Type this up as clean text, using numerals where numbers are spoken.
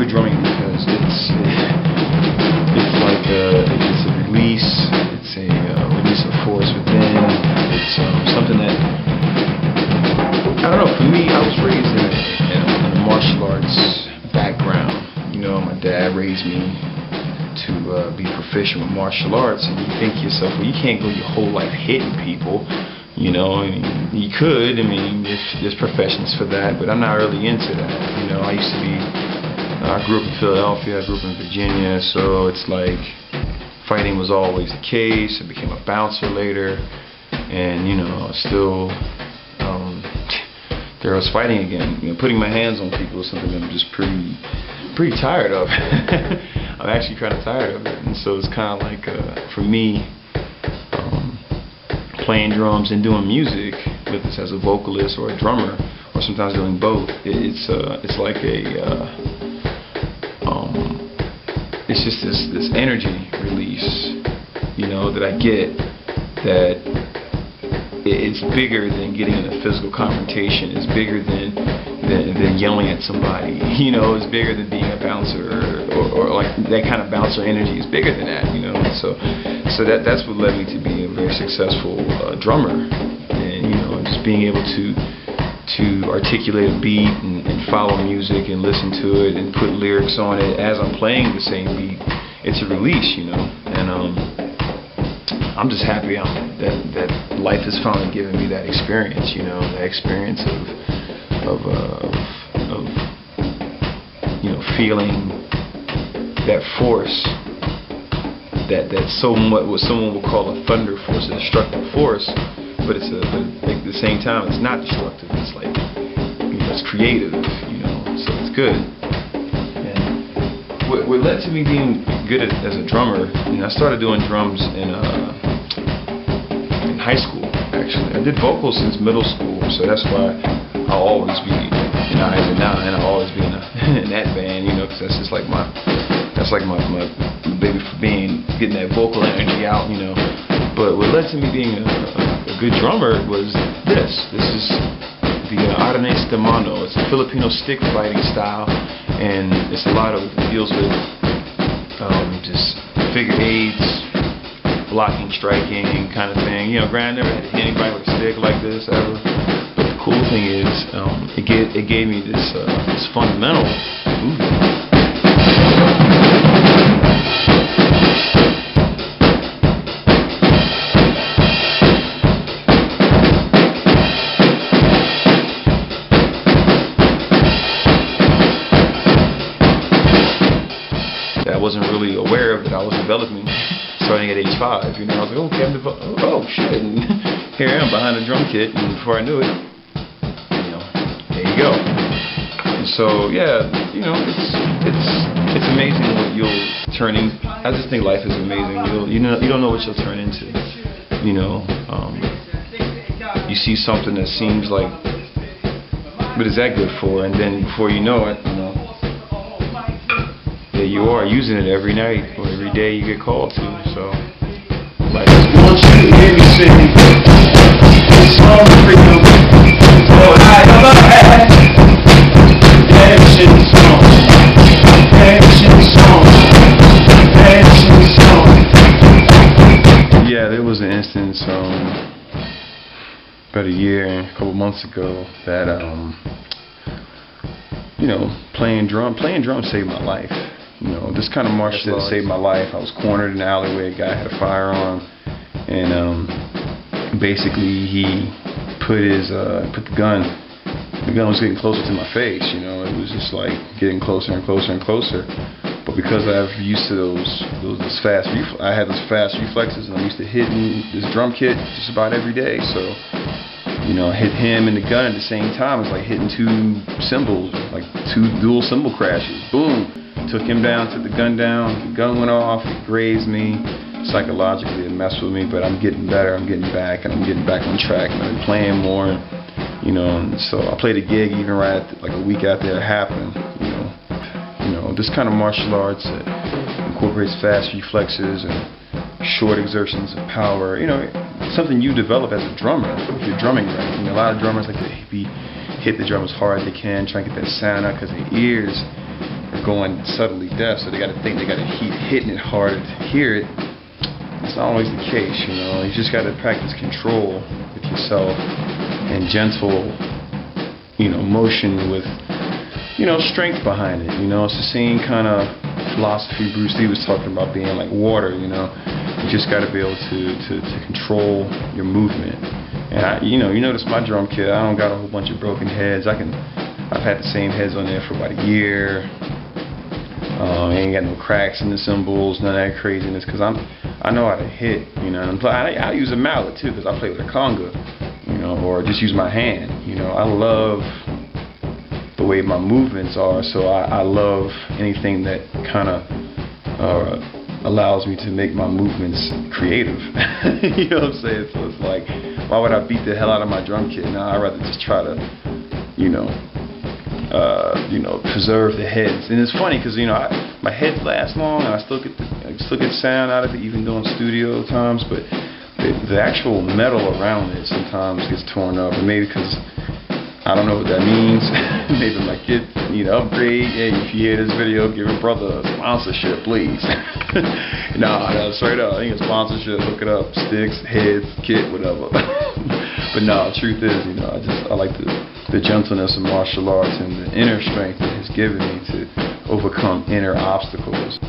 enjoy drumming because it's like it's a release. It's a release of force within. It's something that, I don't know. For me, I was raised in a martial arts background. You know, my dad raised me to be proficient with martial arts, and you think to yourself, well, you can't go your whole life hitting people. You know, I mean, you could. I mean, there's professions for that, but I'm not really into that. You know, I grew up in Philadelphia, I grew up in Virginia, so it's like fighting was always the case. I became a bouncer later, and you know, still there I was fighting again. You know, putting my hands on people is something that I'm just pretty tired of. I'm actually kind of tired of it, and so it's kind of like for me. Playing drums and doing music, whether it's as a vocalist or a drummer, or sometimes doing both, it's like it's just this energy release, you know, that I get, that it's bigger than getting in a physical confrontation. It's bigger than yelling at somebody. You know, it's bigger than being a bouncer or like that kind of bouncer energy. Is bigger than that, you know. So that's what led me to be a very successful drummer, and you know, just being able to articulate a beat and follow music and listen to it and put lyrics on it as I'm playing the same beat. It's a release, you know, and I'm just happy that life has finally given me that experience, you know, that experience of you know, feeling that force, that somewhat what someone would call a thunder force, a destructive force, but at the same time it's not destructive. It's like, you know, it's creative, you know, so it's good. And what led to me being good as a drummer, you know, I started doing drums in high school. Actually, I did vocals since middle school, so that's why I'll always be in Eyes and Nine. I'll always be in that band, you know, because that's just like my baby for getting that vocal energy out, you know. But what led to me being a good drummer was this. This is the Aron Kalaii. It's a Filipino stick fighting style, and it's a lot of deals with just figure eights, blocking, striking, kind of thing. You know, Grandad never had anybody with a stick like this ever. But the cool thing is, it gave me this fundamental movement. I wasn't really aware of that I was developing starting at age 5, you know. I was like, okay, oh shit, and here I am behind a drum kit, and before I knew it, you know, there you go. And so yeah, you know, it's amazing what you'll turn in. I just think life is amazing. You don't know what you'll turn into. You know, you see something that seems like, what is that good for? And then before you know it, you know, there you are using it every night or every day you get called to. So, like, I want you to hear me sing this song for you. All I ever had, redemption song, redemption song, redemption song. Yeah, there was an instance about a year and a couple months ago that you know, playing drums saved my life. You know, this kind of martial art saved my life. I was cornered in an alleyway. A guy had a firearm, and basically he put the gun. The gun was getting closer to my face. You know, it was just like getting closer and closer and closer. But because I have used to I had those fast reflexes, and I'm used to hitting this drum kit just about every day. So, you know, I hit him and the gun at the same time. It's like hitting two cymbals, like two dual cymbal crashes. Boom. Took him down, took the gun down, the gun went off, it grazed me, psychologically it messed with me, but I'm getting better, I'm getting back, and I'm getting back on track, and I'm playing more, you know, and so I played a gig even right like a week after it happened, you know, this kind of martial arts incorporates fast reflexes and short exertions of power, you know, something you develop as a drummer, if you're drumming right. You know, a lot of drummers like to hit the drum as hard as they can, try and get that sound out, because their ears are going subtly deaf, so they got to think they got to keep hitting it harder to hear it. It's not always the case, you know. You just got to practice control with yourself and gentle, you know, motion with, you know, strength behind it. You know, it's the same kind of philosophy Bruce Lee was talking about, being like water. You know, you just got to be able to control your movement. And you notice my drum kit, I don't got a whole bunch of broken heads. I've had the same heads on there for about a year. Ain't got no cracks in the cymbals, none of that craziness, because I know how to hit, you know. And I use a mallet too, because I play with a conga, you know, or just use my hand. You know, I love the way my movements are, so I love anything that kind of allows me to make my movements creative. You know what I'm saying? So it's like, why would I beat the hell out of my drum kit? Now I'd rather just try to, you know, preserve the heads. And it's funny because, you know, my heads last long, and I still get sound out of it, even doing studio times. But the actual metal around it sometimes gets torn up, and maybe because I don't know what that means. Maybe my kid need to upgrade. Hey, if you hear this video, give your brother a sponsorship, please. Nah, straight up. I think a sponsorship. Look it up. Sticks, heads, kit, whatever. But no, the truth is, you know, I like the gentleness of martial arts and the inner strength it has given me to overcome inner obstacles.